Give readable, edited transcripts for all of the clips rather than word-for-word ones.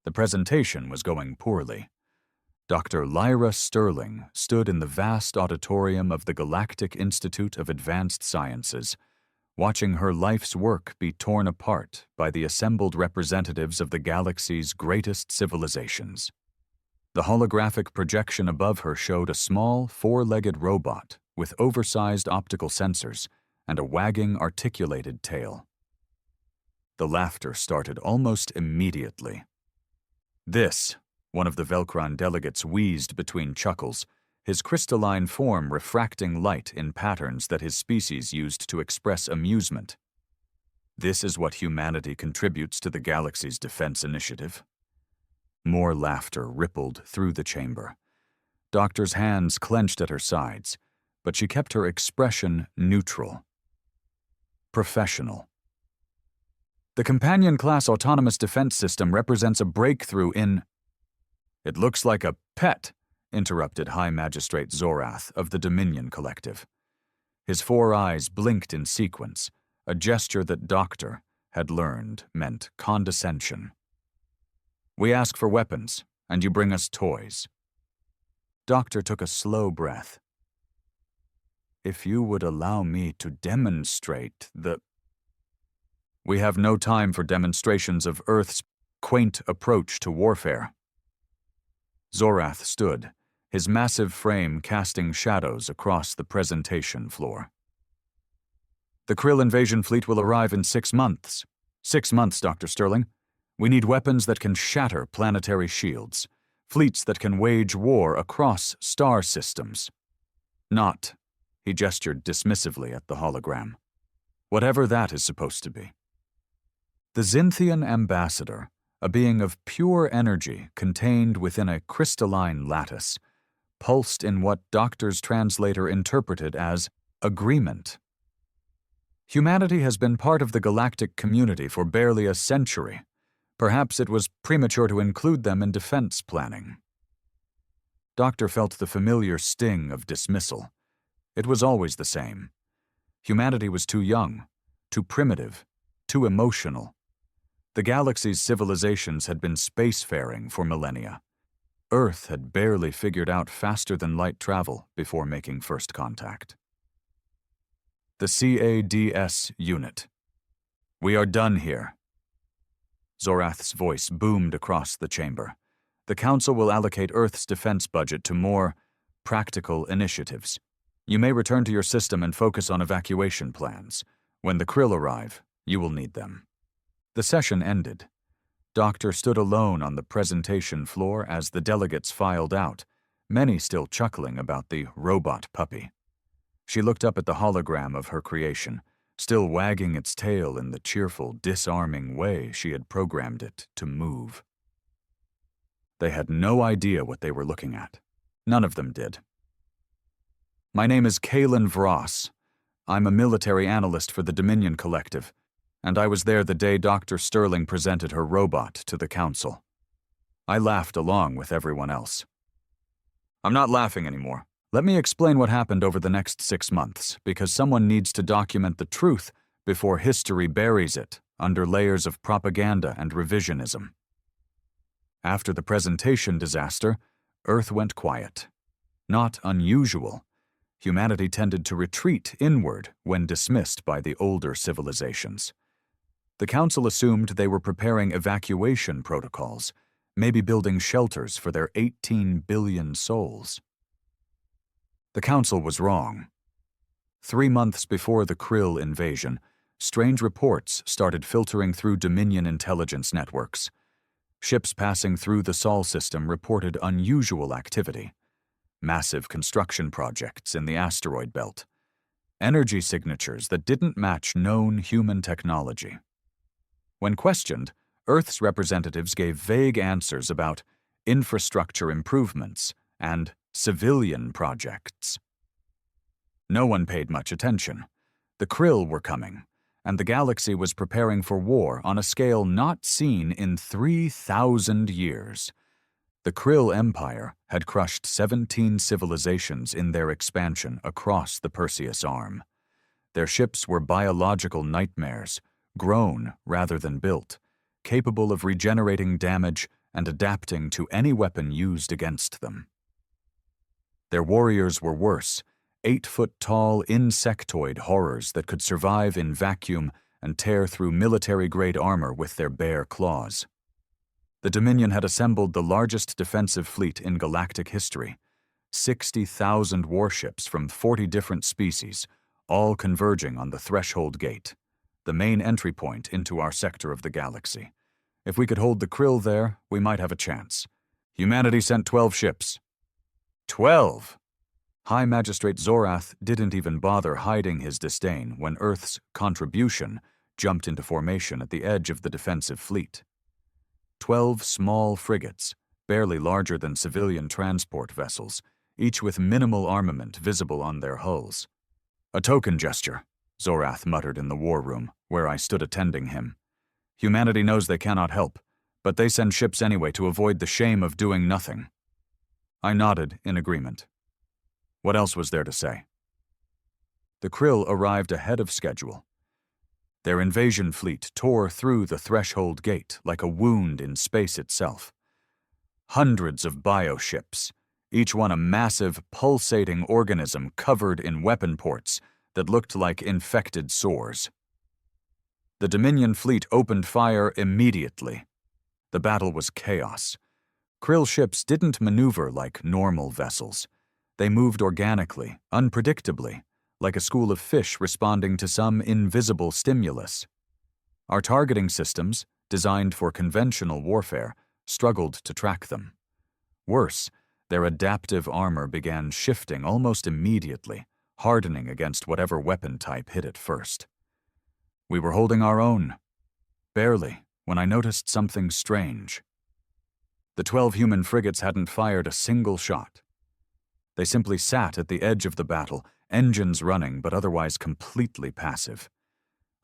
The presentation was going poorly. Dr. Lyra Sterling stood in the vast auditorium of the Galactic Institute of Advanced Sciences, watching her life's work be torn apart by the assembled representatives of the galaxy's greatest civilizations. The holographic projection above her showed a small, four-legged robot with oversized optical sensors and a wagging, articulated tail. The laughter started almost immediately. "This," one of the Velcron delegates wheezed between chuckles, his crystalline form refracting light in patterns that his species used to express amusement. "This is what humanity contributes to the galaxy's defense initiative." More laughter rippled through the chamber. Doctor's hands clenched at her sides, but she kept her expression neutral. Professional. "The companion-class autonomous defense system represents a breakthrough in—" "It looks like a pet," interrupted High Magistrate Zorath of the Dominion Collective. His four eyes blinked in sequence, a gesture that Doctor had learned meant condescension. "We ask for weapons, and you bring us toys." Doctor took a slow breath. "If you would allow me to demonstrate the—" "We have no time for demonstrations of Earth's quaint approach to warfare." Zorath stood, his massive frame casting shadows across the presentation floor. "The Krill invasion fleet will arrive in 6 months. 6 months, Dr. Sterling. We need weapons that can shatter planetary shields, fleets that can wage war across star systems. Not," he gestured dismissively at the hologram, "whatever that is supposed to be." The Xinthian ambassador, a being of pure energy contained within a crystalline lattice, pulsed in what Doctor's translator interpreted as agreement. "Humanity has been part of the galactic community for barely a century. Perhaps it was premature to include them in defense planning." Doctor felt the familiar sting of dismissal. It was always the same. Humanity was too young, too primitive, too emotional. The galaxy's civilizations had been spacefaring for millennia. Earth had barely figured out faster-than-light travel before making first contact. "The CADS unit. We are done here." Zorath's voice boomed across the chamber. "The Council will allocate Earth's defense budget to more practical initiatives. You may return to your system and focus on evacuation plans. When the Krill arrive, you will need them." The session ended. Doctor stood alone on the presentation floor as the delegates filed out, many still chuckling about the robot puppy. She looked up at the hologram of her creation, still wagging its tail in the cheerful, disarming way she had programmed it to move. They had no idea what they were looking at. None of them did. "My name is Kalen Vross. I'm a military analyst for the Dominion Collective, and I was there the day Dr. Sterling presented her robot to the Council. I laughed along with everyone else." "I'm not laughing anymore. Let me explain what happened over the next 6 months, because someone needs to document the truth before history buries it under layers of propaganda and revisionism." After the presentation disaster, Earth went quiet. Not unusual. Humanity tended to retreat inward when dismissed by the older civilizations. The Council assumed they were preparing evacuation protocols, maybe building shelters for their 18 billion souls. The Council was wrong. 3 months before the Krill invasion, strange reports started filtering through Dominion intelligence networks. Ships passing through the Sol system reported unusual activity. Massive construction projects in the asteroid belt. Energy signatures that didn't match known human technology. When questioned, Earth's representatives gave vague answers about infrastructure improvements and civilian projects. No one paid much attention. The Krill were coming, and the galaxy was preparing for war on a scale not seen in 3,000 years. The Krill Empire had crushed 17 civilizations in their expansion across the Perseus Arm. Their ships were biological nightmares, grown rather than built, capable of regenerating damage and adapting to any weapon used against them. Their warriors were worse, 8-foot-tall insectoid horrors that could survive in vacuum and tear through military-grade armor with their bare claws. The Dominion had assembled the largest defensive fleet in galactic history, 60,000 warships from 40 different species, all converging on the Threshold Gate, the main entry point into our sector of the galaxy. If we could hold the Krill there, we might have a chance. Humanity sent 12 ships. 12! High Magistrate Zorath didn't even bother hiding his disdain when Earth's contribution jumped into formation at the edge of the defensive fleet. 12 small frigates, barely larger than civilian transport vessels, each with minimal armament visible on their hulls. A token gesture, Zorath muttered in the war room, where I stood attending him. Humanity knows they cannot help, but they send ships anyway to avoid the shame of doing nothing. I nodded in agreement. What else was there to say? The Krill arrived ahead of schedule. Their invasion fleet tore through the Threshold Gate like a wound in space itself. Hundreds of bioships, each one a massive, pulsating organism covered in weapon ports that looked like infected sores. The Dominion fleet opened fire immediately. The battle was chaos. Krill ships didn't maneuver like normal vessels. They moved organically, unpredictably, like a school of fish responding to some invisible stimulus. Our targeting systems, designed for conventional warfare, struggled to track them. Worse, their adaptive armor began shifting almost immediately, hardening against whatever weapon type hit it first. We were holding our own. Barely, when I noticed something strange. The 12 human frigates hadn't fired a single shot. They simply sat at the edge of the battle, engines running but otherwise completely passive.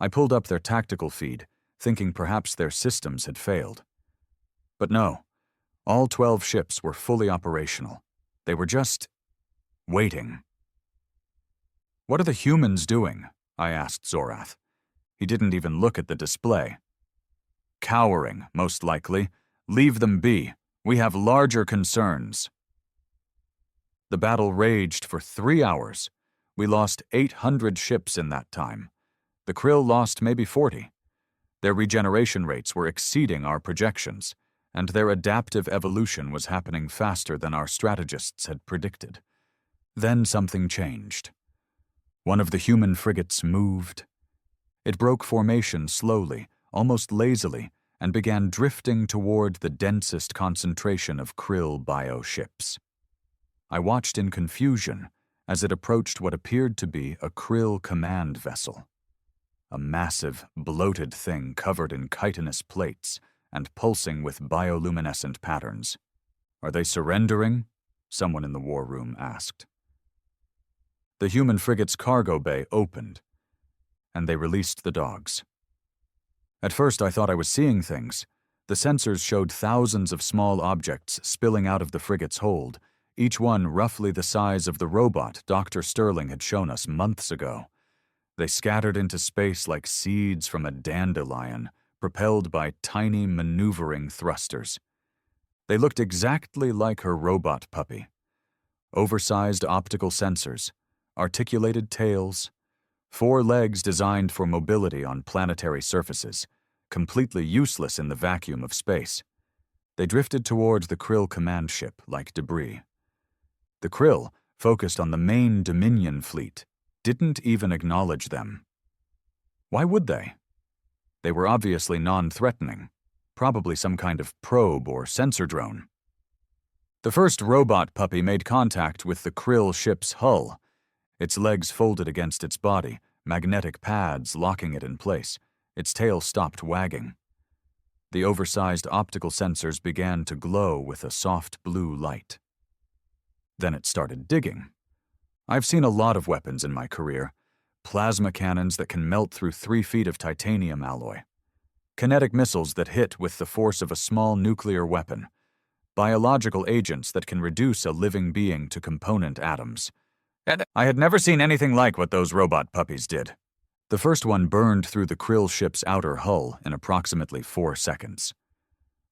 I pulled up their tactical feed, thinking perhaps their systems had failed. But no, all 12 ships were fully operational. They were just waiting. "What are the humans doing?" I asked Zorath. He didn't even look at the display. "Cowering, most likely. Leave them be. We have larger concerns." The battle raged for 3 hours. We lost 800 ships in that time. The Krill lost maybe 40. Their regeneration rates were exceeding our projections, and their adaptive evolution was happening faster than our strategists had predicted. Then something changed. One of the human frigates moved. It broke formation slowly, almost lazily, and began drifting toward the densest concentration of Krill bioships. I watched in confusion as it approached what appeared to be a Krill command vessel. A massive, bloated thing covered in chitinous plates and pulsing with bioluminescent patterns. "Are they surrendering?" someone in the war room asked. The human frigate's cargo bay opened, and they released the dogs. At first I thought I was seeing things. The sensors showed thousands of small objects spilling out of the frigate's hold, each one roughly the size of the robot Dr. Sterling had shown us months ago. They scattered into space like seeds from a dandelion, propelled by tiny maneuvering thrusters. They looked exactly like her robot puppy. Oversized optical sensors, articulated tails, 4 legs designed for mobility on planetary surfaces, completely useless in the vacuum of space. They drifted toward the Krill command ship like debris. The Krill, focused on the main Dominion fleet, didn't even acknowledge them. Why would they? They were obviously non-threatening, probably some kind of probe or sensor drone. The first robot puppy made contact with the Krill ship's hull. Its legs folded against its body, magnetic pads locking it in place. Its tail stopped wagging. The oversized optical sensors began to glow with a soft blue light. Then it started digging. I've seen a lot of weapons in my career. Plasma cannons that can melt through 3 feet of titanium alloy. Kinetic missiles that hit with the force of a small nuclear weapon. Biological agents that can reduce a living being to component atoms. And I had never seen anything like what those robot puppies did. The first one burned through the Krill ship's outer hull in approximately 4 seconds.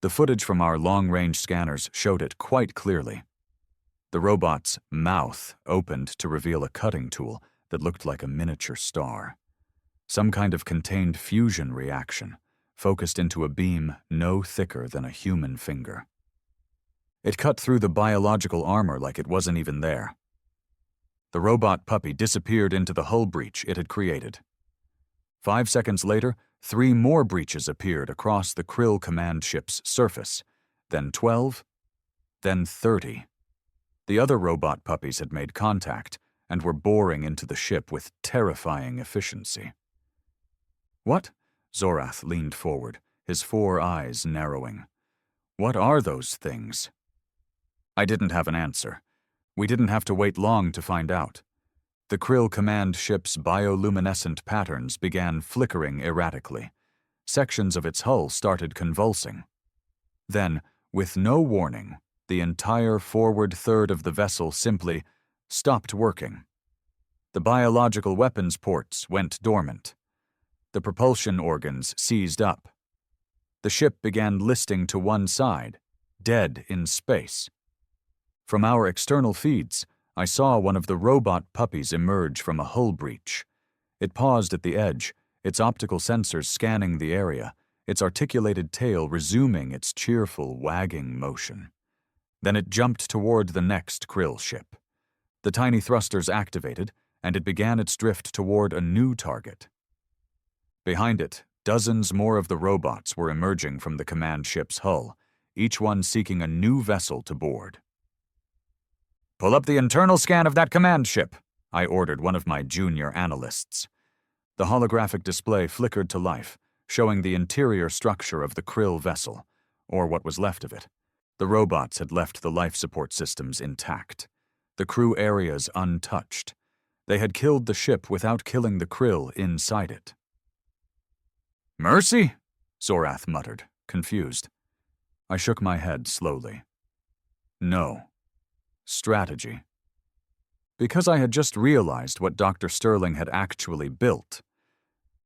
The footage from our long-range scanners showed it quite clearly. The robot's mouth opened to reveal a cutting tool that looked like a miniature star. Some kind of contained fusion reaction, focused into a beam no thicker than a human finger. It cut through the biological armor like it wasn't even there. The robot puppy disappeared into the hull breach it had created. 5 seconds later, 3 more breaches appeared across the Krill command ship's surface, then 12, then 30. The other robot puppies had made contact and were boring into the ship with terrifying efficiency. What? Zorath leaned forward, his 4 eyes narrowing. What are those things? I didn't have an answer. We didn't have to wait long to find out. The Krill command ship's bioluminescent patterns began flickering erratically. Sections of its hull started convulsing. Then, with no warning, the entire forward third of the vessel simply stopped working. The biological weapons ports went dormant. The propulsion organs seized up. The ship began listing to one side, dead in space. From our external feeds, I saw one of the robot puppies emerge from a hull breach. It paused at the edge, its optical sensors scanning the area, its articulated tail resuming its cheerful, wagging motion. Then it jumped toward the next Krill ship. The tiny thrusters activated, and it began its drift toward a new target. Behind it, dozens more of the robots were emerging from the command ship's hull, each one seeking a new vessel to board. "Pull up the internal scan of that command ship," I ordered one of my junior analysts. The holographic display flickered to life, showing the interior structure of the Krill vessel, or what was left of it. The robots had left the life support systems intact, the crew areas untouched. They had killed the ship without killing the Krill inside it. "Mercy?" Zorath muttered, confused. I shook my head slowly. No. Strategy. Because I had just realized what Dr. Sterling had actually built.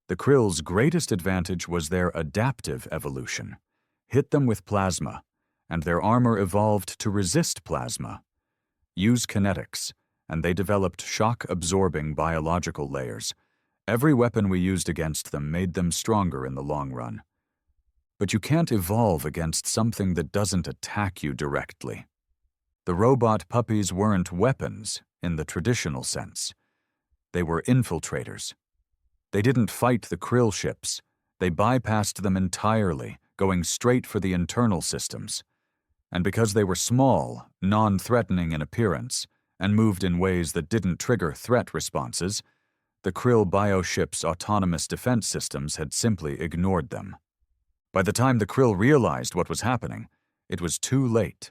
The Krill's greatest advantage was their adaptive evolution. Hit them with plasma, and their armor evolved to resist plasma. Use kinetics, and they developed shock-absorbing biological layers. Every weapon we used against them made them stronger in the long run. But you can't evolve against something that doesn't attack you directly. The robot puppies weren't weapons in the traditional sense. They were infiltrators. They didn't fight the Krill ships. They bypassed them entirely, going straight for the internal systems. And because they were small, non-threatening in appearance, and moved in ways that didn't trigger threat responses, the Krill bioship's autonomous defense systems had simply ignored them. By the time the Krill realized what was happening, it was too late.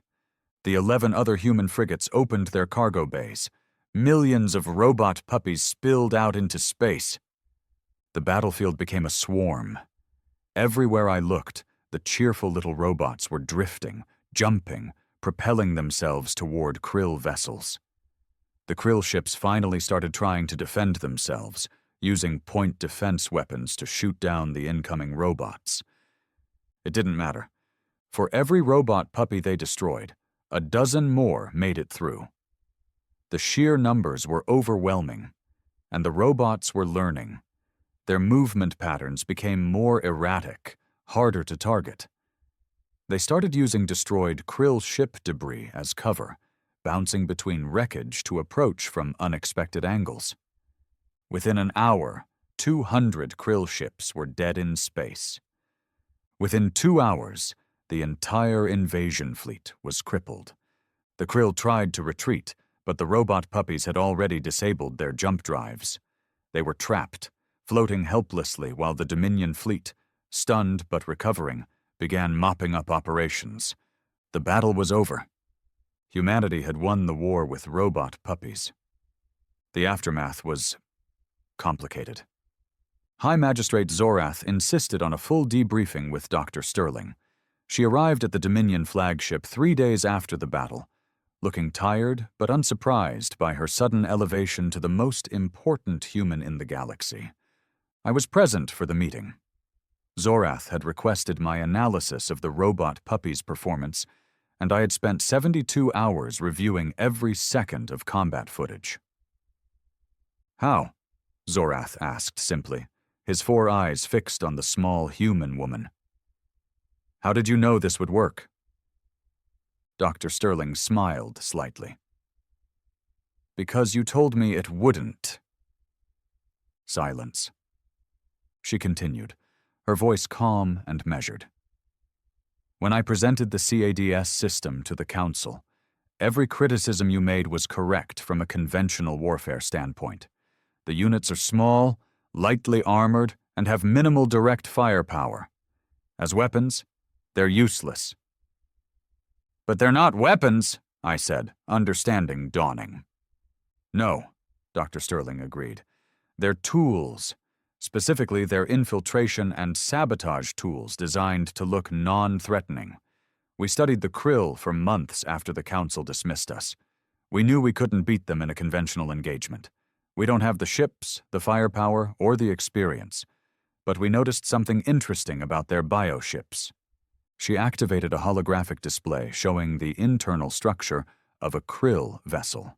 The 11 other human frigates opened their cargo bays. Millions of robot puppies spilled out into space. The battlefield became a swarm. Everywhere I looked, the cheerful little robots were drifting, jumping, propelling themselves toward Krill vessels. The Krill ships finally started trying to defend themselves, using point defense weapons to shoot down the incoming robots. It didn't matter. For every robot puppy they destroyed, a dozen more made it through. The sheer numbers were overwhelming, and the robots were learning. Their movement patterns became more erratic, harder to target. They started using destroyed Krill ship debris as cover, bouncing between wreckage to approach from unexpected angles. Within an hour, 200 Krill ships were dead in space. Within 2 hours, the entire invasion fleet was crippled. The Krill tried to retreat, but the robot puppies had already disabled their jump drives. They were trapped, floating helplessly while the Dominion fleet, stunned but recovering, began mopping up operations. The battle was over. Humanity had won the war with robot puppies. The aftermath was complicated. High Magistrate Zorath insisted on a full debriefing with Dr. Sterling. She arrived at the Dominion flagship 3 days after the battle, looking tired but unsurprised by her sudden elevation to the most important human in the galaxy. I was present for the meeting. Zorath had requested my analysis of the robot puppy's performance, and I had spent 72 hours reviewing every second of combat footage. "How?" Zorath asked simply, his 4 eyes fixed on the small human woman. "How did you know this would work?" Dr. Sterling smiled slightly. "Because you told me it wouldn't." Silence. She continued, her voice calm and measured. "When I presented the CADS system to the Council, every criticism you made was correct from a conventional warfare standpoint. The units are small, lightly armored, and have minimal direct firepower. As weapons, they're useless." "But they're not weapons," I said, understanding dawning. "No," Dr. Sterling agreed. "They're tools. Specifically, they're infiltration and sabotage tools designed to look non-threatening. We studied the Krill for months after the Council dismissed us. We knew we couldn't beat them in a conventional engagement. We don't have the ships, the firepower, or the experience. But we noticed something interesting about their bioships." She activated a holographic display showing the internal structure of a Krill vessel.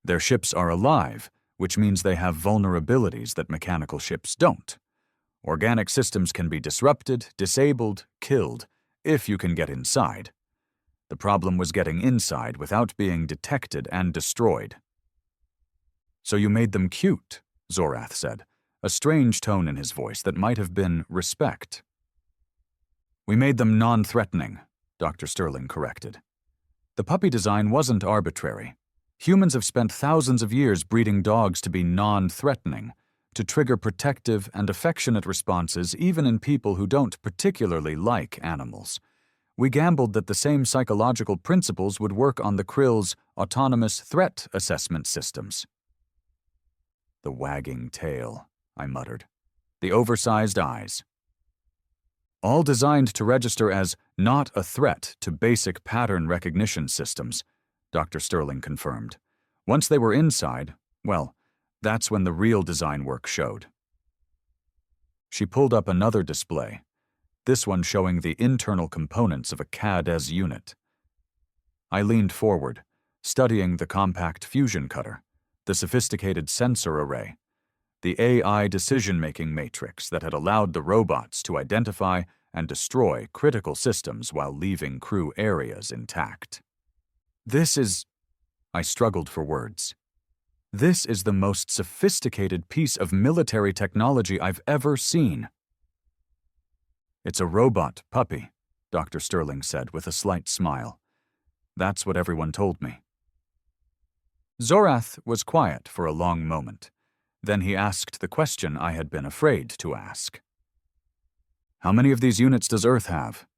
"Their ships are alive, which means they have vulnerabilities that mechanical ships don't. Organic systems can be disrupted, disabled, killed, if you can get inside. The problem was getting inside without being detected and destroyed." "So you made them cute," Zorath said, a strange tone in his voice that might have been respect. "We made them non-threatening," Dr. Sterling corrected. "The puppy design wasn't arbitrary. Humans have spent thousands of years breeding dogs to be non-threatening, to trigger protective and affectionate responses even in people who don't particularly like animals. We gambled that the same psychological principles would work on the Krill's autonomous threat assessment systems." "The wagging tail," I muttered. "The oversized eyes." "All designed to register as not a threat to basic pattern recognition systems," Dr. Sterling confirmed. "Once they were inside, well, that's when the real design work showed." She pulled up another display, this one showing the internal components of a CADS unit. I leaned forward, studying the compact fusion cutter, the sophisticated sensor array, the AI decision-making matrix that had allowed the robots to identify and destroy critical systems while leaving crew areas intact. "This is..." I struggled for words. "This is the most sophisticated piece of military technology I've ever seen." "It's a robot puppy," Dr. Sterling said with a slight smile. "That's what everyone told me." Zorath was quiet for a long moment. Then he asked the question I had been afraid to ask. "How many of these units does Earth have?"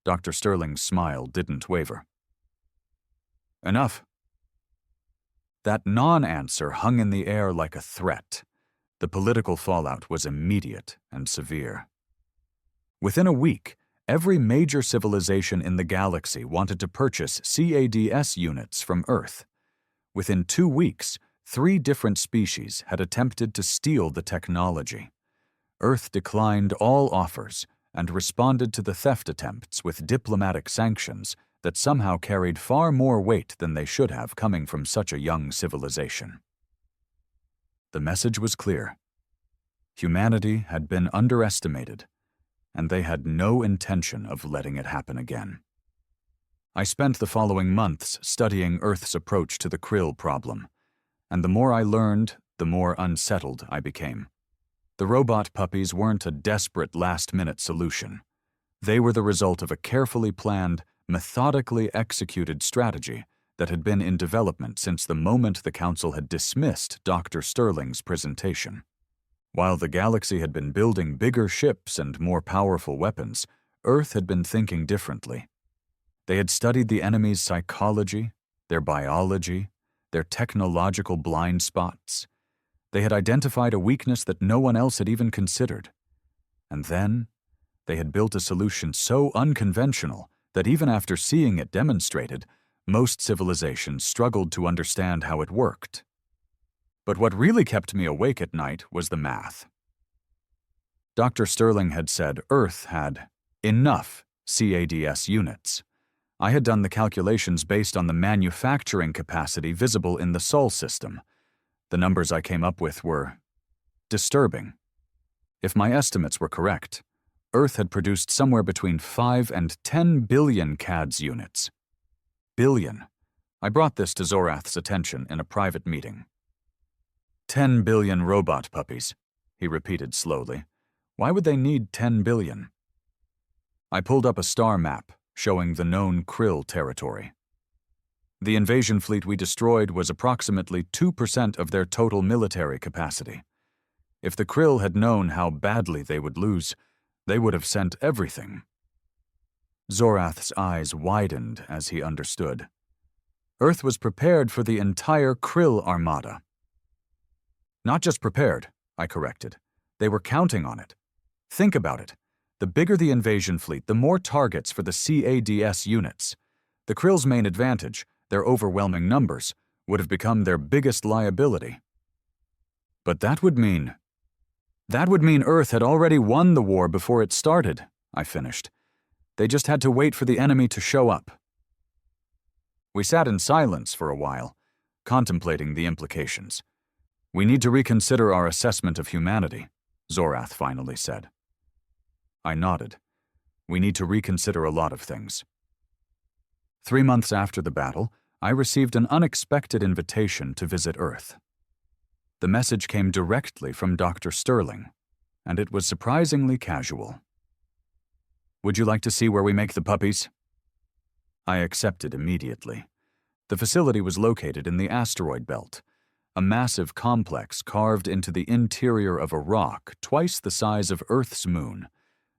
Dr. Sterling's smile didn't waver. "Enough." That non-answer hung in the air like a threat. The political fallout was immediate and severe. Within a week, every major civilization in the galaxy wanted to purchase CADS units from Earth. Within 2 weeks, 3 different species had attempted to steal the technology. Earth declined all offers and responded to the theft attempts with diplomatic sanctions that somehow carried far more weight than they should have coming from such a young civilization. The message was clear. Humanity had been underestimated, and they had no intention of letting it happen again. I spent the following months studying Earth's approach to the Krill problem, and the more I learned, the more unsettled I became. The robot puppies weren't a desperate last-minute solution. They were the result of a carefully planned, methodically executed strategy that had been in development since the moment the Council had dismissed Dr. Sterling's presentation. While the galaxy had been building bigger ships and more powerful weapons, Earth had been thinking differently. They had studied the enemy's psychology, their biology, their technological blind spots. They had identified a weakness that no one else had even considered. And then, they had built a solution so unconventional that even after seeing it demonstrated, most civilizations struggled to understand how it worked. But what really kept me awake at night was the math. Dr. Sterling had said Earth had enough CADS units. I had done the calculations based on the manufacturing capacity visible in the Sol system. The numbers I came up with were disturbing. If my estimates were correct, Earth had produced somewhere between 5 and 10 billion CADS units. Billion. I brought this to Zorath's attention in a private meeting. 10 billion robot puppies, he repeated slowly. Why would they need 10 billion? I pulled up a star map showing the known Krill territory. The invasion fleet we destroyed was approximately 2% of their total military capacity. If the Krill had known how badly they would lose, they would have sent everything. Zorath's eyes widened as he understood. Earth was prepared for the entire Krill armada. Not just prepared, I corrected. They were counting on it. Think about it. The bigger the invasion fleet, the more targets for the CADS units. The Krill's main advantage, their overwhelming numbers, would have become their biggest liability. But that would mean Earth had already won the war before it started, I finished. They just had to wait for the enemy to show up. We sat in silence for a while, contemplating the implications. We need to reconsider our assessment of humanity, Zorath finally said. I nodded. We need to reconsider a lot of things. 3 months after the battle, I received an unexpected invitation to visit Earth. The message came directly from Dr. Sterling, and it was surprisingly casual. Would you like to see where we make the puppies? I accepted immediately. The facility was located in the asteroid belt, a massive complex carved into the interior of a rock twice the size of Earth's moon.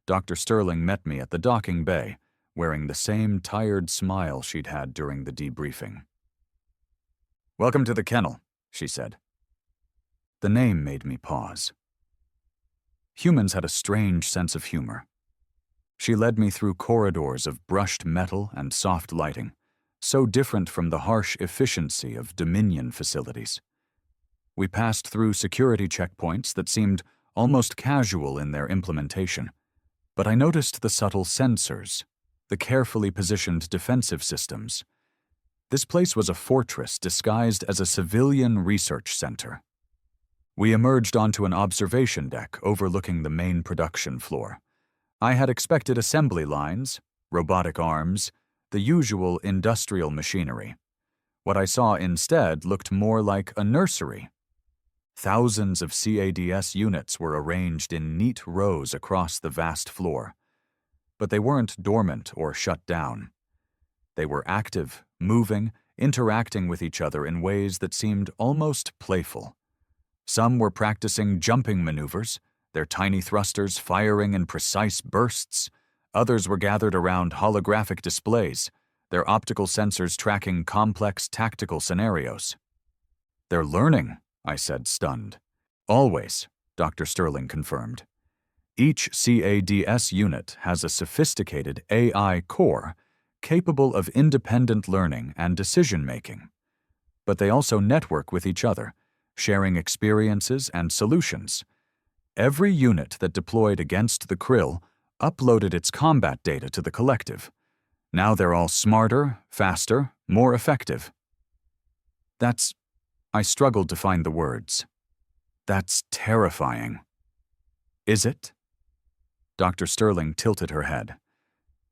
Dr. Sterling met me at the docking bay, wearing the same tired smile she'd had during the debriefing. Welcome to the kennel, she said. The name made me pause. Humans had a strange sense of humor. She led me through corridors of brushed metal and soft lighting, so different from the harsh efficiency of Dominion facilities. We passed through security checkpoints that seemed almost casual in their implementation, but I noticed the subtle sensors, the carefully positioned defensive systems. This place was a fortress disguised as a civilian research center. We emerged onto an observation deck overlooking the main production floor. I had expected assembly lines, robotic arms, the usual industrial machinery. What I saw instead looked more like a nursery. Thousands of CADS units were arranged in neat rows across the vast floor. But they weren't dormant or shut down. They were active, moving, interacting with each other in ways that seemed almost playful. Some were practicing jumping maneuvers, their tiny thrusters firing in precise bursts. Others were gathered around holographic displays, their optical sensors tracking complex tactical scenarios. They're learning, I said, stunned. Always, Dr. Sterling confirmed. Each CADS unit has a sophisticated AI core capable of independent learning and decision-making. But they also network with each other, sharing experiences and solutions. Every unit that deployed against the Krill uploaded its combat data to the collective. Now they're all smarter, faster, more effective. I struggled to find the words. That's terrifying. Is it? Dr. Sterling tilted her head.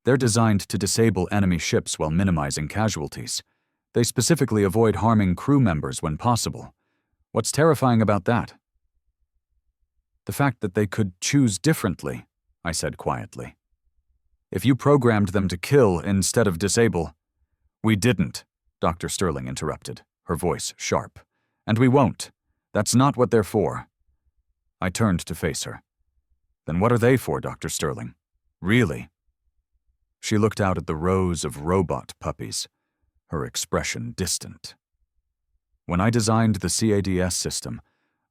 They're designed to disable enemy ships while minimizing casualties. They specifically avoid harming crew members when possible. What's terrifying about that? The fact that they could choose differently, I said quietly. If you programmed them to kill instead of disable— We didn't, Dr. Sterling interrupted, her voice sharp. And we won't. That's not what they're for. I turned to face her. Then what are they for, Dr. Sterling? Really? She looked out at the rows of robot puppies, her expression distant. When I designed the CADS system,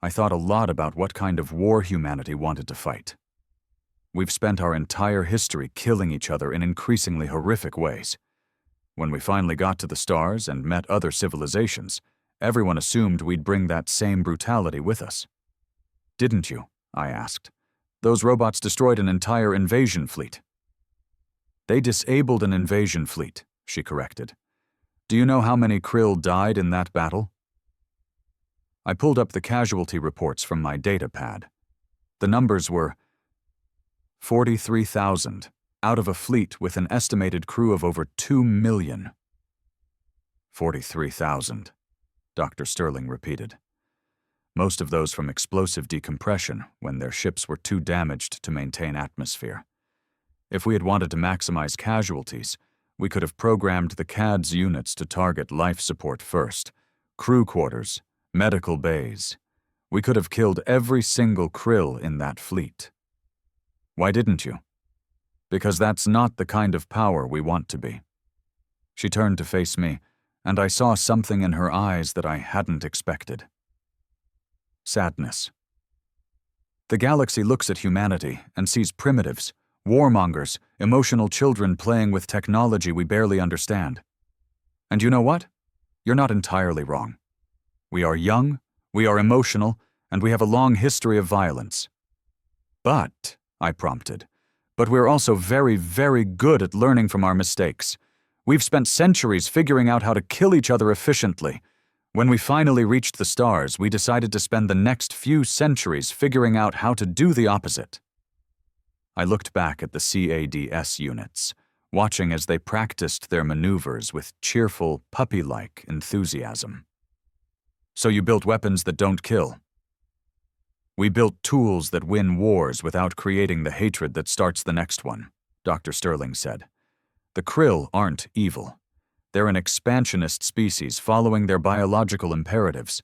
I thought a lot about what kind of war humanity wanted to fight. We've spent our entire history killing each other in increasingly horrific ways. When we finally got to the stars and met other civilizations, everyone assumed we'd bring that same brutality with us. Didn't you? I asked. Those robots destroyed an entire invasion fleet. They disabled an invasion fleet, she corrected. Do you know how many Krill died in that battle? I pulled up the casualty reports from my data pad. The numbers were 43,000 out of a fleet with an estimated crew of over 2 million. 43,000, Dr. Sterling repeated. Most of those from explosive decompression when their ships were too damaged to maintain atmosphere. If we had wanted to maximize casualties, we could have programmed the CAD's units to target life support first, crew quarters, medical bays. We could have killed every single Krill in that fleet. Why didn't you? Because that's not the kind of power we want to be. She turned to face me, and I saw something in her eyes that I hadn't expected. Sadness. The galaxy looks at humanity and sees primitives, warmongers, emotional children playing with technology we barely understand. And you know what? You're not entirely wrong. We are young, we are emotional, and we have a long history of violence. But, I prompted, but we're also very, very good at learning from our mistakes. We've spent centuries figuring out how to kill each other efficiently. When we finally reached the stars, we decided to spend the next few centuries figuring out how to do the opposite. I looked back at the CADS units, watching as they practiced their maneuvers with cheerful, puppy-like enthusiasm. So you built weapons that don't kill. We built tools that win wars without creating the hatred that starts the next one, Dr. Sterling said. The Krill aren't evil. They're an expansionist species following their biological imperatives.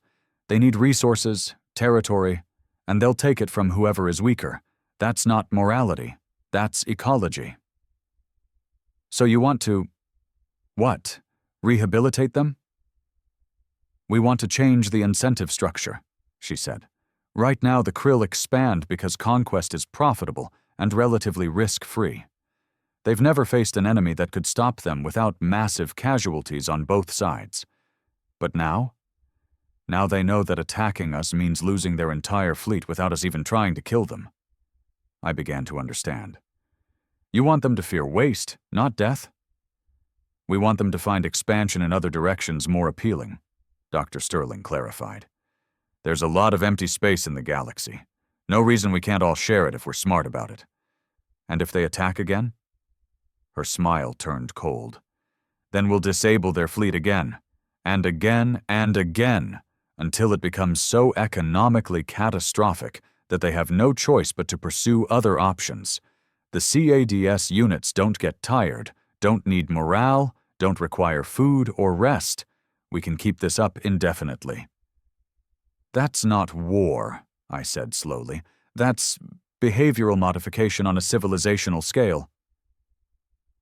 They need resources, territory, and they'll take it from whoever is weaker. That's not morality. That's ecology. So you want to… what? Rehabilitate them? We want to change the incentive structure, she said. Right now the Krill expand because conquest is profitable and relatively risk-free. They've never faced an enemy that could stop them without massive casualties on both sides. But now? Now they know that attacking us means losing their entire fleet without us even trying to kill them. I began to understand. You want them to fear waste, not death? We want them to find expansion in other directions more appealing, Dr. Sterling clarified. There's a lot of empty space in the galaxy. No reason we can't all share it if we're smart about it. And if they attack again? Her smile turned cold. Then we'll disable their fleet again, and again, and again, until it becomes so economically catastrophic that they have no choice but to pursue other options. The CADS units don't get tired, don't need morale, don't require food or rest. We can keep this up indefinitely. That's not war, I said slowly. That's behavioral modification on a civilizational scale.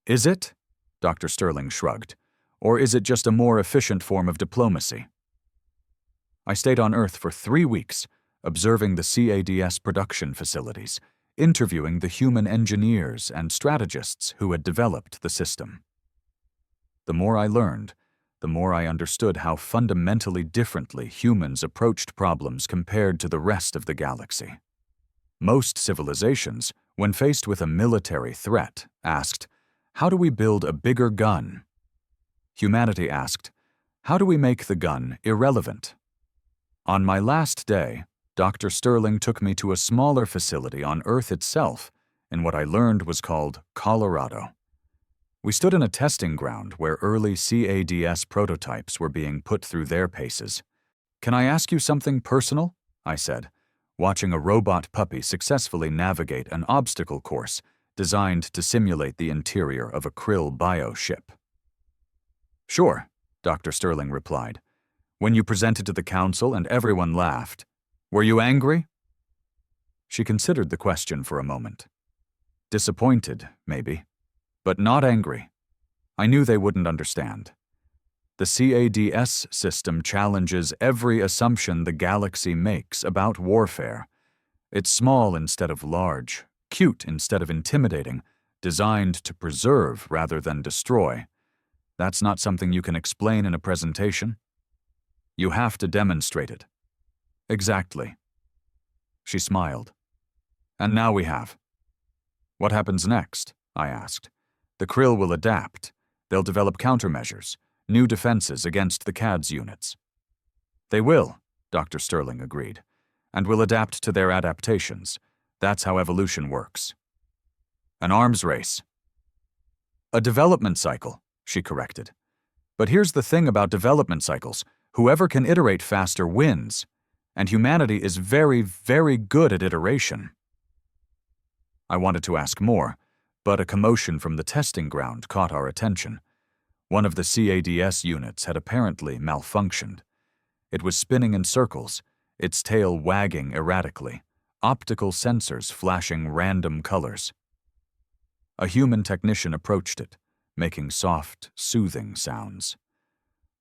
Is it? Dr. Sterling shrugged. Or is it just a more efficient form of diplomacy? I stayed on Earth for 3 weeks, observing the CADS production facilities, interviewing the human engineers and strategists who had developed the system. The more I learned, the more I understood how fundamentally differently humans approached problems compared to the rest of the galaxy. Most civilizations, when faced with a military threat, asked, "How do we build a bigger gun?" Humanity asked, "How do we make the gun irrelevant?" On my last day, Dr. Sterling took me to a smaller facility on Earth itself, in what I learned was called Colorado. We stood in a testing ground where early CADS prototypes were being put through their paces. "Can I ask you something personal?" I said, watching a robot puppy successfully navigate an obstacle course designed to simulate the interior of a Krill bioship. "Sure," Dr. Sterling replied. "When you presented to the council and everyone laughed, were you angry?" She considered the question for a moment. Disappointed, maybe, but not angry. I knew they wouldn't understand. The CADS system challenges every assumption the galaxy makes about warfare. It's small instead of large, cute instead of intimidating, designed to preserve rather than destroy. That's not something you can explain in a presentation. You have to demonstrate it. Exactly. She smiled. And now we have. What happens next? I asked. The Krill will adapt. They'll develop countermeasures, new defenses against the CADS units. They will, Dr. Sterling agreed, and will adapt to their adaptations. That's how evolution works. An arms race. A development cycle, she corrected. But here's the thing about development cycles. Whoever can iterate faster wins, and humanity is very, very good at iteration. I wanted to ask more, but a commotion from the testing ground caught our attention. One of the CADS units had apparently malfunctioned. It was spinning in circles, its tail wagging erratically, optical sensors flashing random colors. A human technician approached it, making soft, soothing sounds.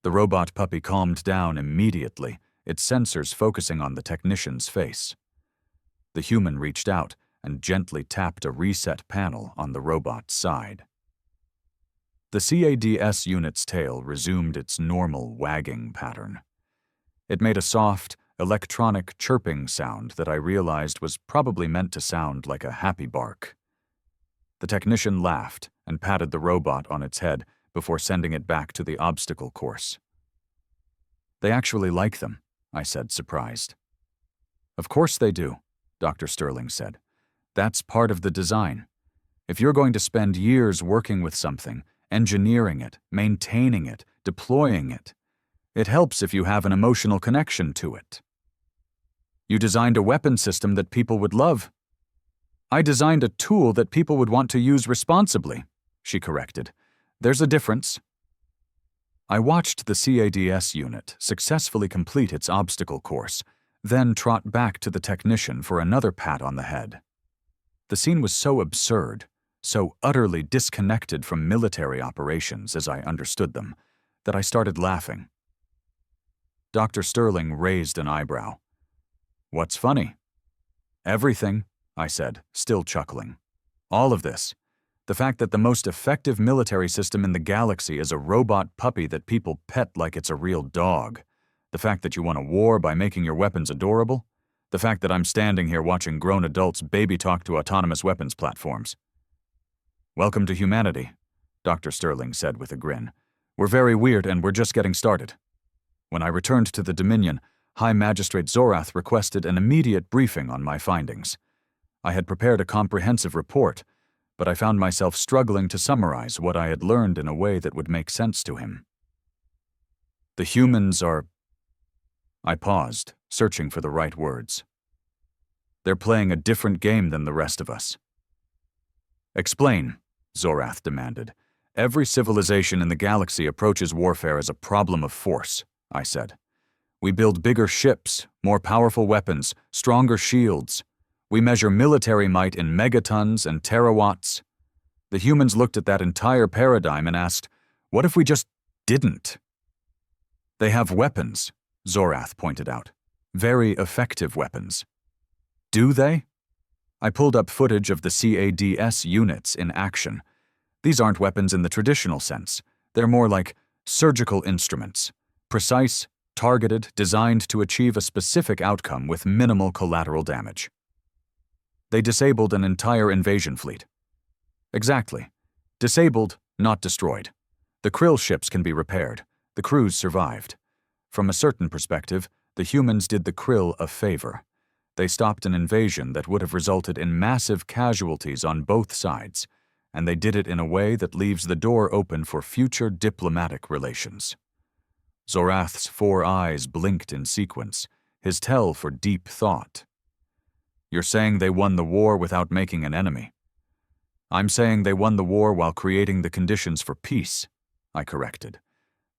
The robot puppy calmed down immediately, its sensors focusing on the technician's face. The human reached out and gently tapped a reset panel on the robot's side. The CADS unit's tail resumed its normal wagging pattern. It made a soft, electronic chirping sound that I realized was probably meant to sound like a happy bark. The technician laughed and patted the robot on its head before sending it back to the obstacle course. They actually like them, I said, surprised. Of course they do, Dr. Sterling said. That's part of the design. If you're going to spend years working with something, engineering it, maintaining it, deploying it, it helps if you have an emotional connection to it. You designed a weapon system that people would love. I designed a tool that people would want to use responsibly, she corrected. There's a difference. I watched the CADS unit successfully complete its obstacle course, then trot back to the technician for another pat on the head. The scene was so absurd, so utterly disconnected from military operations as I understood them, that I started laughing. Dr. Sterling raised an eyebrow. What's funny? Everything, I said, still chuckling. All of this. The fact that the most effective military system in the galaxy is a robot puppy that people pet like it's a real dog. The fact that you won a war by making your weapons adorable. The fact that I'm standing here watching grown adults baby talk to autonomous weapons platforms. Welcome to humanity, Dr. Sterling said with a grin. We're very weird and we're just getting started. When I returned to the Dominion, High Magistrate Zorath requested an immediate briefing on my findings. I had prepared a comprehensive report, but I found myself struggling to summarize what I had learned in a way that would make sense to him. The humans are... I paused, searching for the right words. They're playing a different game than the rest of us. Explain, Zorath demanded. Every civilization in the galaxy approaches warfare as a problem of force, I said. We build bigger ships, more powerful weapons, stronger shields. We measure military might in megatons and terawatts. The humans looked at that entire paradigm and asked, what if we just didn't? They have weapons, Zorath pointed out. Very effective weapons. Do they? I pulled up footage of the CADS units in action. These aren't weapons in the traditional sense. They're more like surgical instruments. Precise, targeted, designed to achieve a specific outcome with minimal collateral damage. They disabled an entire invasion fleet. Exactly. Disabled, not destroyed. The Krill ships can be repaired. The crews survived. From a certain perspective, the humans did the Krill a favor. They stopped an invasion that would have resulted in massive casualties on both sides, and they did it in a way that leaves the door open for future diplomatic relations. Zorath's 4 eyes blinked in sequence, his tell for deep thought. You're saying they won the war without making an enemy. I'm saying they won the war while creating the conditions for peace, I corrected.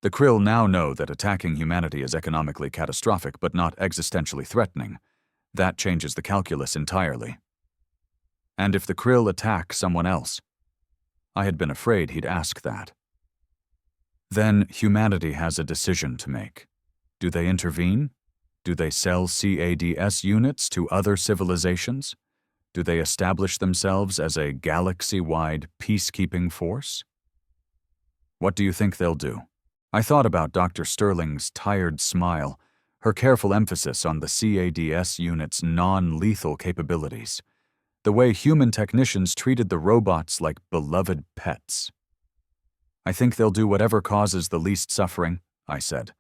The Krill now know that attacking humanity is economically catastrophic but not existentially threatening. That changes the calculus entirely. And if the Krill attack someone else? I had been afraid he'd ask that. Then humanity has a decision to make. Do they intervene? Do they sell CADS units to other civilizations? Do they establish themselves as a galaxy-wide peacekeeping force? What do you think they'll do? I thought about Dr. Sterling's tired smile, her careful emphasis on the CADS unit's non-lethal capabilities. the way human technicians treated the robots like beloved pets. I think they'll do whatever causes the least suffering, I said.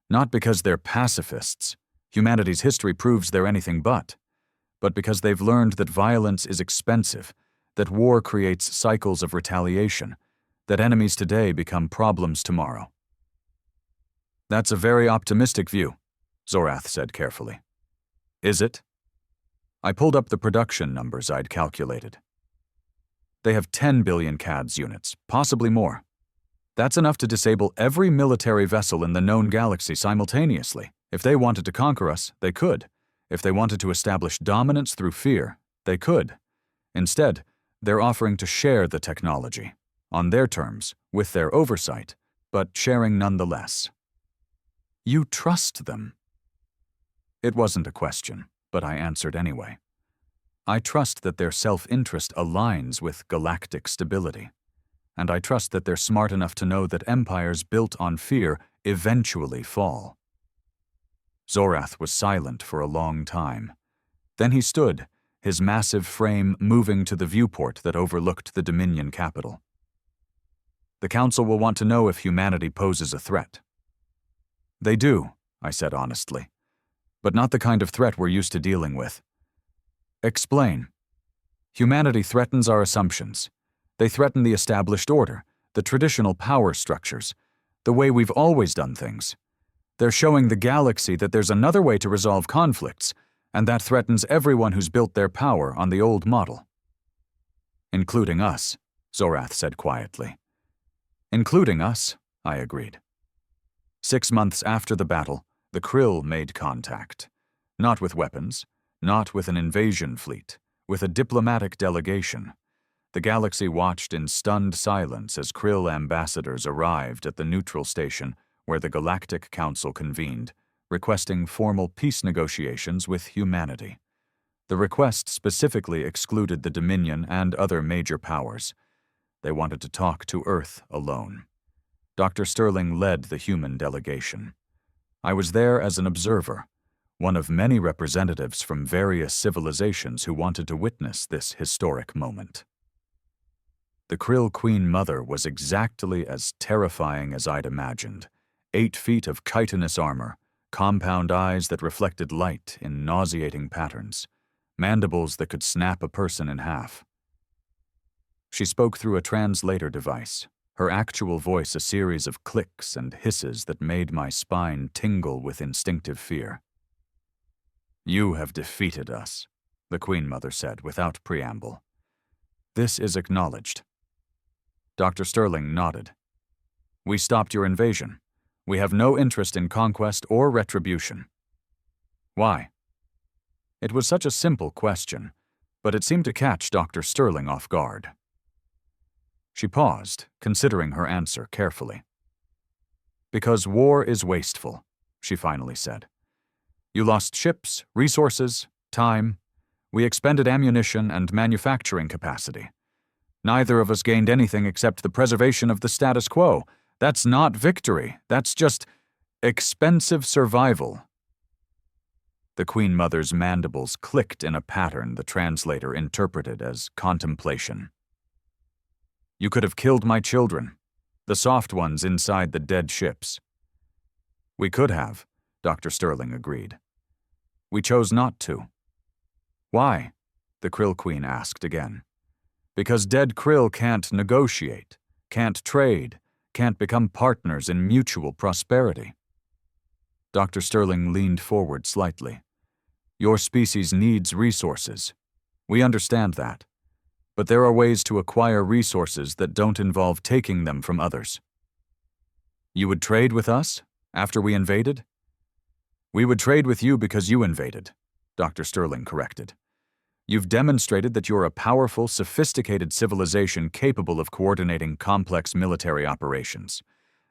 Not because they're pacifists. Humanity's history proves they're anything but because they've learned that violence is expensive, that war creates cycles of retaliation, that enemies today become problems tomorrow. That's a very optimistic view, Zorath said carefully. Is it? I pulled up the production numbers I'd calculated. They have 10 billion CADS units, possibly more. That's enough to disable every military vessel in the known galaxy simultaneously. If they wanted to conquer us, they could. If they wanted to establish dominance through fear, they could. Instead, they're offering to share the technology, on their terms, with their oversight, but sharing nonetheless. You trust them? It wasn't a question, but I answered anyway. I trust that their self-interest aligns with galactic stability, and I trust that they're smart enough to know that empires built on fear eventually fall. Zorath was silent for a long time. Then he stood, his massive frame moving to the viewport that overlooked the Dominion capital. The Council will want to know if humanity poses a threat. They do, I said honestly, but not the kind of threat we're used to dealing with. Explain. Humanity threatens our assumptions. They threaten the established order, the traditional power structures, the way we've always done things. They're showing the galaxy that there's another way to resolve conflicts, and that threatens everyone who's built their power on the old model. Including us, Zorath said quietly. Including us, I agreed. 6 months after the battle, the Krill made contact. Not with weapons, not with an invasion fleet, with a diplomatic delegation. The galaxy watched in stunned silence as Krill ambassadors arrived at the neutral station where the Galactic Council convened, requesting formal peace negotiations with humanity. The request specifically excluded the Dominion and other major powers. They wanted to talk to Earth alone. Dr. Sterling led the human delegation. I was there as an observer, one of many representatives from various civilizations who wanted to witness this historic moment. The Krill Queen Mother was exactly as terrifying as I'd imagined. 8 feet of chitinous armor, compound eyes that reflected light in nauseating patterns, mandibles that could snap a person in half. She spoke through a translator device, her actual voice a series of clicks and hisses that made my spine tingle with instinctive fear. You have defeated us, the Queen Mother said without preamble. This is acknowledged. Dr. Sterling nodded. We stopped your invasion. We have no interest in conquest or retribution. Why? It was such a simple question, but it seemed to catch Dr. Sterling off guard. She paused, considering her answer carefully. Because war is wasteful, she finally said. You lost ships, resources, time. We expended ammunition and manufacturing capacity. Neither of us gained anything except the preservation of the status quo. That's not victory. That's just expensive survival. The Queen Mother's mandibles clicked in a pattern the translator interpreted as contemplation. You could have killed my children, the soft ones inside the dead ships. We could have, Dr. Sterling agreed. We chose not to. Why? The Krill Queen asked again. Because dead Krill can't negotiate, can't trade, can't become partners in mutual prosperity. Dr. Sterling leaned forward slightly. Your species needs resources. We understand that. But there are ways to acquire resources that don't involve taking them from others. You would trade with us after we invaded? We would trade with you because you invaded, Dr. Sterling corrected. You've demonstrated that you're a powerful, sophisticated civilization capable of coordinating complex military operations.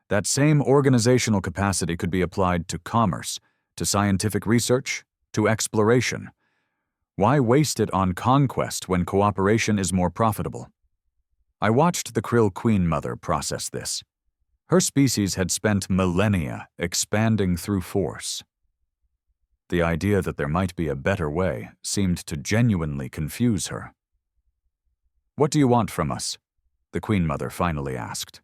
That same organizational capacity could be applied to commerce, to scientific research, to exploration. Why waste it on conquest when cooperation is more profitable? I watched the Krill Queen Mother process this. Her species had spent millennia expanding through force. The idea that there might be a better way seemed to genuinely confuse her. "What do you want from us?" the Queen Mother finally asked.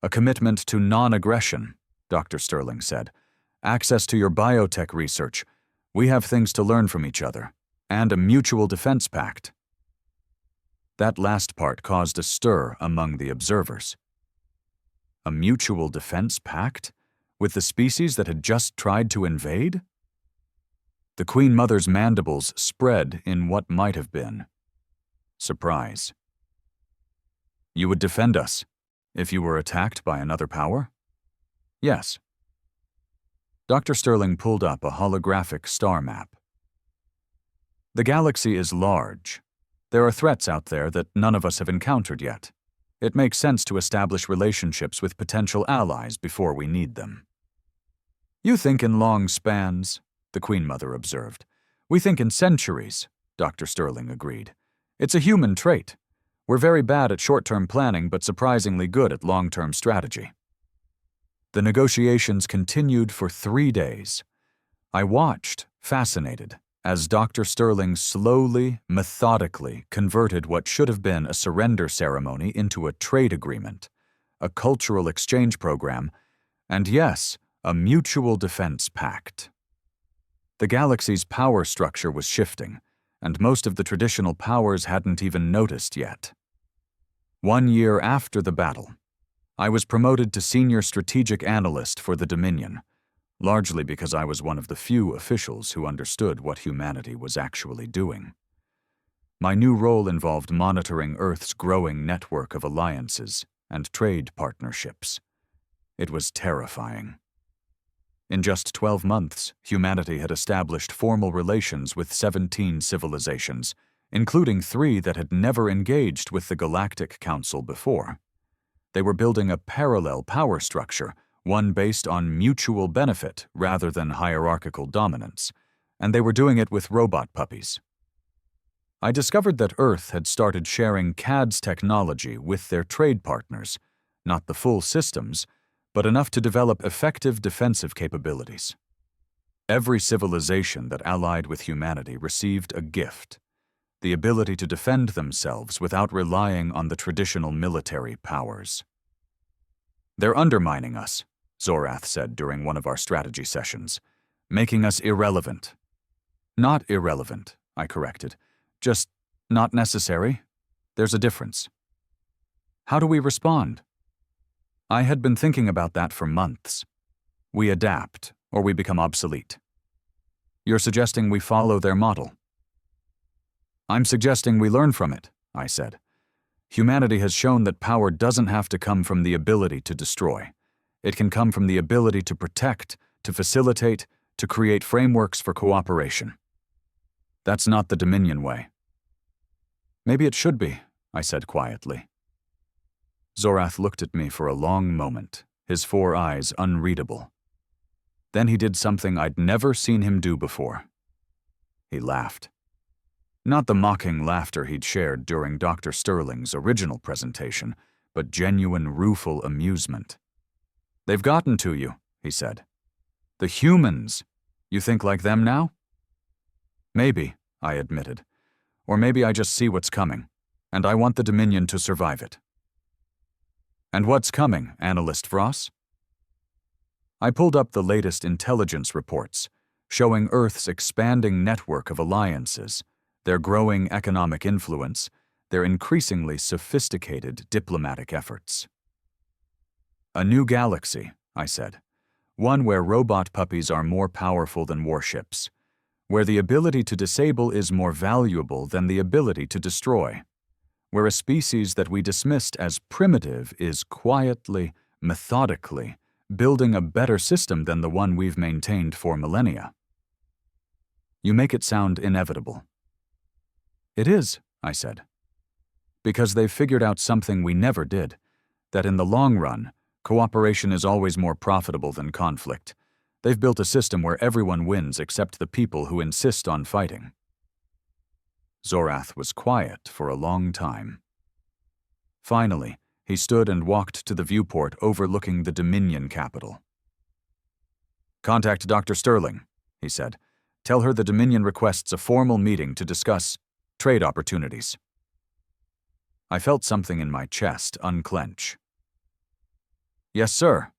"A commitment to non-aggression," Dr. Sterling said. "Access to your biotech research. We have things to learn from each other. And a mutual defense pact." That last part caused a stir among the observers. A mutual defense pact? With the species that had just tried to invade? The Queen Mother's mandibles spread in what might have been surprise. "You would defend us if you were attacked by another power?" "Yes." Dr. Sterling pulled up a holographic star map. "The galaxy is large. There are threats out there that none of us have encountered yet. It makes sense to establish relationships with potential allies before we need them." "You think in long spans," the Queen Mother observed. "We think in centuries," Dr. Sterling agreed. "It's a human trait. We're very bad at short-term planning, but surprisingly good at long-term strategy." The negotiations continued for 3 days. I watched, fascinated, as Dr. Sterling slowly, methodically converted what should have been a surrender ceremony into a trade agreement, a cultural exchange program, and yes, a mutual defense pact. The galaxy's power structure was shifting, and most of the traditional powers hadn't even noticed yet. 1 year after the battle, I was promoted to Senior Strategic Analyst for the Dominion, largely because I was one of the few officials who understood what humanity was actually doing. My new role involved monitoring Earth's growing network of alliances and trade partnerships. It was terrifying. In just 12 months, humanity had established formal relations with 17 civilizations, including 3 that had never engaged with the Galactic Council before. They were building a parallel power structure, one based on mutual benefit rather than hierarchical dominance, and they were doing it with robot puppies. I discovered that Earth had started sharing CADS technology with their trade partners, not the full systems, but enough to develop effective defensive capabilities. Every civilization that allied with humanity received a gift: the ability to defend themselves without relying on the traditional military powers. "They're undermining us," Zorath said during one of our strategy sessions, "making us irrelevant." "Not irrelevant," I corrected. "Just not necessary. There's a difference." "How do we respond?" I had been thinking about that for months. We adapt, or we become obsolete. "You're suggesting we follow their model?" "I'm suggesting we learn from it," I said. "Humanity has shown that power doesn't have to come from the ability to destroy. It can come from the ability to protect, to facilitate, to create frameworks for cooperation. That's not the Dominion way." "Maybe it should be," I said quietly. Zorath looked at me for a long moment, his 4 eyes unreadable. Then he did something I'd never seen him do before. He laughed. Not the mocking laughter he'd shared during Dr. Sterling's original presentation, but genuine rueful amusement. "They've gotten to you," he said. "The humans. You think like them now?" "Maybe," I admitted. "Or maybe I just see what's coming, and I want the Dominion to survive it." "And what's coming, Analyst Vross?" I pulled up the latest intelligence reports, showing Earth's expanding network of alliances, their growing economic influence, their increasingly sophisticated diplomatic efforts. "A new galaxy," I said. "One where robot puppies are more powerful than warships, where the ability to disable is more valuable than the ability to destroy, where a species that we dismissed as primitive is quietly, methodically, building a better system than the one we've maintained for millennia." "You make it sound inevitable." "It is," I said. "Because they've figured out something we never did, that in the long run, cooperation is always more profitable than conflict. They've built a system where everyone wins except the people who insist on fighting." Zorath was quiet for a long time. Finally, he stood and walked to the viewport overlooking the Dominion capital. "Contact Dr. Sterling," he said. "Tell her the Dominion requests a formal meeting to discuss trade opportunities." I felt something in my chest unclench. "Yes, sir."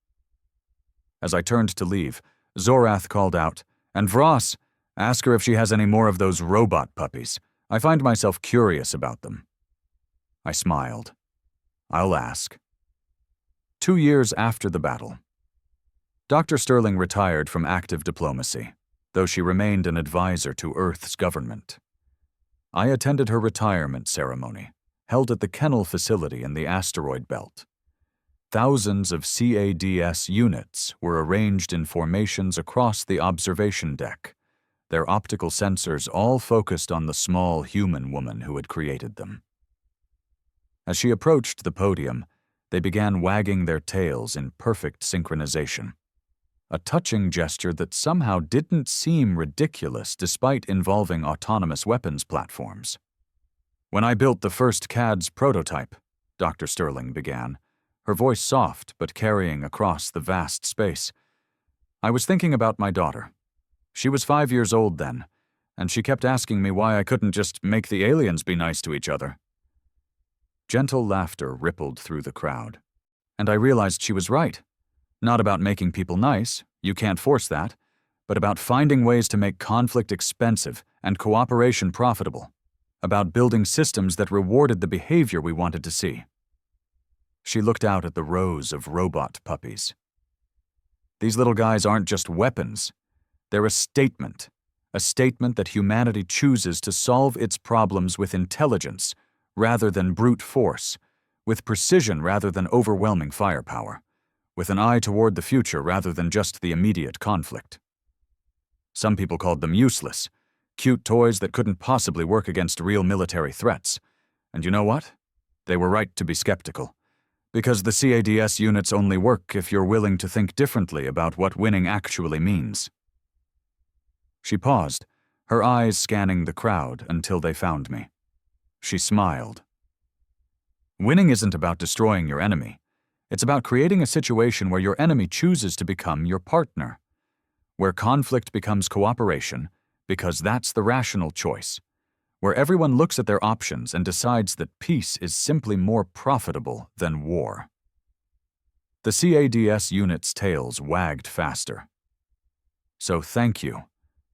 As I turned to leave, Zorath called out, "And Vross, ask her if she has any more of those robot puppies. I find myself curious about them." I smiled. "I'll ask." 2 years after the battle. Dr. Sterling retired from active diplomacy, though she remained an advisor to Earth's government. I attended her retirement ceremony, held at the Kennel facility in the asteroid belt. Thousands of CADS units were arranged in formations across the observation deck, their optical sensors all focused on the small human woman who had created them. As she approached the podium, they began wagging their tails in perfect synchronization, a touching gesture that somehow didn't seem ridiculous despite involving autonomous weapons platforms. "When I built the first CADS prototype," Dr. Sterling began, her voice soft but carrying across the vast space, "I was thinking about my daughter. She was 5 years old then, and she kept asking me why I couldn't just make the aliens be nice to each other." Gentle laughter rippled through the crowd, and I realized she was right. Not about making people nice, you can't force that, but about finding ways to make conflict expensive and cooperation profitable, about building systems that rewarded the behavior we wanted to see. She looked out at the rows of robot puppies. "These little guys aren't just weapons. They're a statement that humanity chooses to solve its problems with intelligence rather than brute force, with precision rather than overwhelming firepower, with an eye toward the future rather than just the immediate conflict." Some people called them useless, cute toys that couldn't possibly work against real military threats. And you know what? They were right to be skeptical, because the CADS units only work if you're willing to think differently about what winning actually means. She paused, her eyes scanning the crowd until they found me. She smiled. "Winning isn't about destroying your enemy. It's about creating a situation where your enemy chooses to become your partner, where conflict becomes cooperation, because that's the rational choice, where everyone looks at their options and decides that peace is simply more profitable than war." The CADS unit's tails wagged faster. "So thank you,"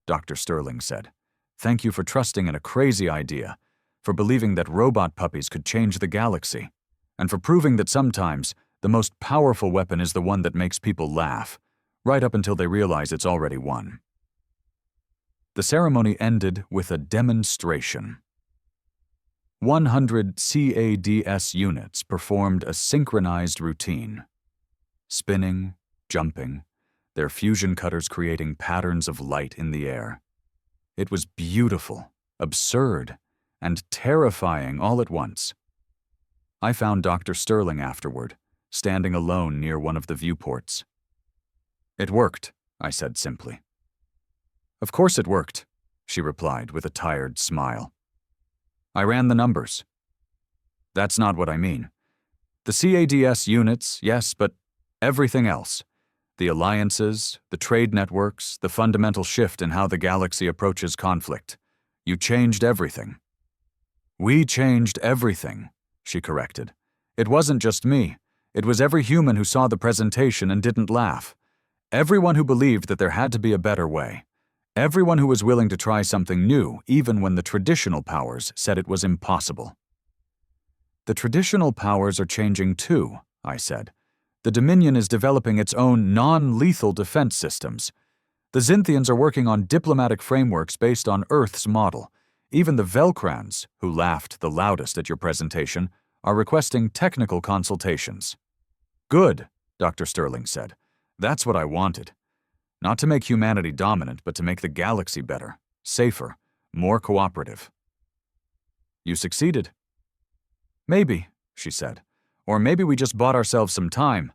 Dr. Sterling said. "Thank you for trusting in a crazy idea, for believing that robot puppies could change the galaxy, and for proving that sometimes the most powerful weapon is the one that makes people laugh, right up until they realize it's already won." The ceremony ended with a demonstration. 100 CADS units performed a synchronized routine, spinning, jumping, their fusion cutters creating patterns of light in the air. It was beautiful, absurd, and terrifying all at once. I found Dr. Sterling afterward, standing alone near one of the viewports. "It worked," I said simply. "Of course it worked," she replied with a tired smile. "I ran the numbers." "That's not what I mean. The CADS units, yes, but everything else. The alliances, the trade networks, the fundamental shift in how the galaxy approaches conflict. You changed everything." "We changed everything," she corrected. "It wasn't just me. It was every human who saw the presentation and didn't laugh. Everyone who believed that there had to be a better way. Everyone who was willing to try something new, even when the traditional powers said it was impossible." "The traditional powers are changing too," I said. "The Dominion is developing its own non-lethal defense systems. The Xinthians are working on diplomatic frameworks based on Earth's model. Even the Velcrans, who laughed the loudest at your presentation, are requesting technical consultations." "Good," Dr. Sterling said. "That's what I wanted. Not to make humanity dominant, but to make the galaxy better, safer, more cooperative." "You succeeded." "Maybe," she said. "Or maybe we just bought ourselves some time.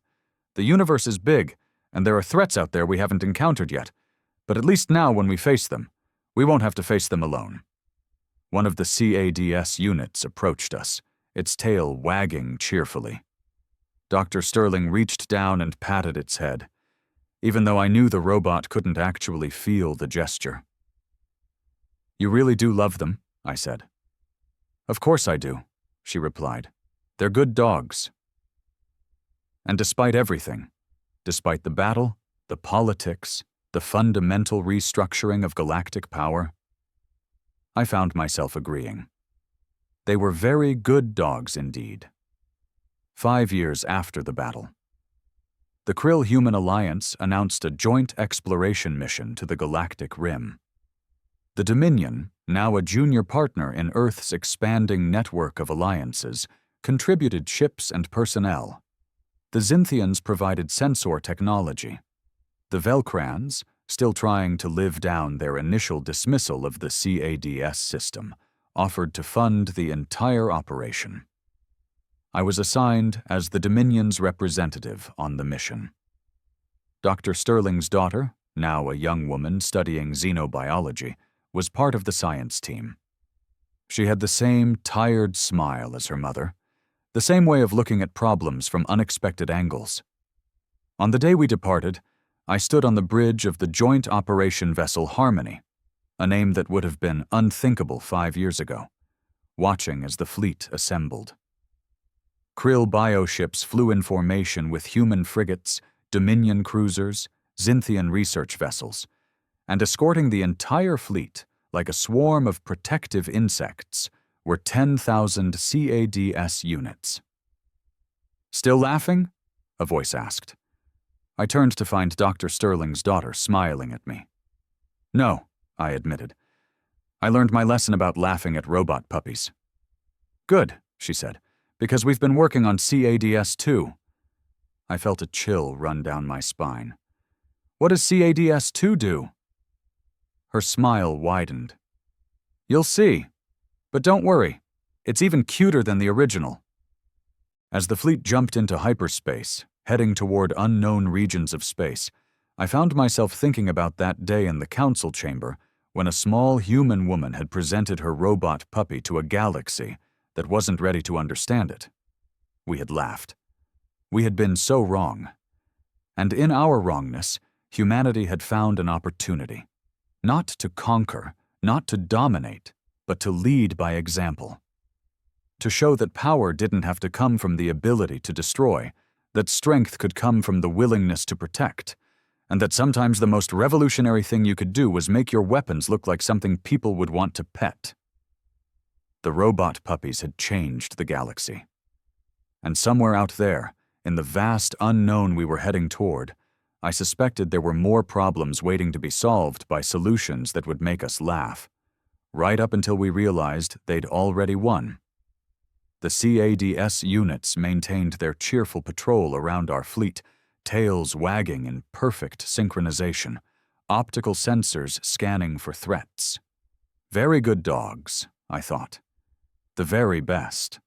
The universe is big, and there are threats out there we haven't encountered yet. But at least now when we face them, we won't have to face them alone." One of the CADS units approached us, its tail wagging cheerfully. Dr. Sterling reached down and patted its head. even though I knew the robot couldn't actually feel the gesture. "You really do love them?" I said. "Of course I do," she replied. "They're good dogs." And despite everything, despite the battle, the politics, the fundamental restructuring of galactic power, I found myself agreeing. They were very good dogs indeed. 5 years after the battle, the Krill-Human Alliance announced a joint exploration mission to the galactic rim. The Dominion, now a junior partner in Earth's expanding network of alliances, contributed ships and personnel. The Xinthians provided sensor technology. The Velcrans, still trying to live down their initial dismissal of the CADS system, offered to fund the entire operation. I was assigned as the Dominion's representative on the mission. Dr. Sterling's daughter, now a young woman studying xenobiology, was part of the science team. She had the same tired smile as her mother, the same way of looking at problems from unexpected angles. On the day we departed, I stood on the bridge of the joint operation vessel Harmony, a name that would have been unthinkable 5 years ago, watching as the fleet assembled. Krill bioships flew in formation with human frigates, Dominion cruisers, Xinthian research vessels, and escorting the entire fleet, like a swarm of protective insects, were 10,000 CADS units. "Still laughing?" a voice asked. I turned to find Dr. Sterling's daughter smiling at me. "No," I admitted. "I learned my lesson about laughing at robot puppies." "Good," she said, "because we've been working on CADS too." I felt a chill run down my spine. "What does CADS 2 do?" Her smile widened. "You'll see. But don't worry, it's even cuter than the original." As the fleet jumped into hyperspace, heading toward unknown regions of space, I found myself thinking about that day in the council chamber when a small human woman had presented her robot puppy to a galaxy that wasn't ready to understand it. We had laughed. We had been so wrong. And in our wrongness, humanity had found an opportunity. Not to conquer, not to dominate, but to lead by example. To show that power didn't have to come from the ability to destroy, that strength could come from the willingness to protect, and that sometimes the most revolutionary thing you could do was make your weapons look like something people would want to pet. The robot puppies had changed the galaxy. And somewhere out there, in the vast unknown we were heading toward, I suspected there were more problems waiting to be solved by solutions that would make us laugh, right up until we realized they'd already won. The CADS units maintained their cheerful patrol around our fleet, tails wagging in perfect synchronization, optical sensors scanning for threats. Very good dogs, I thought. The very best.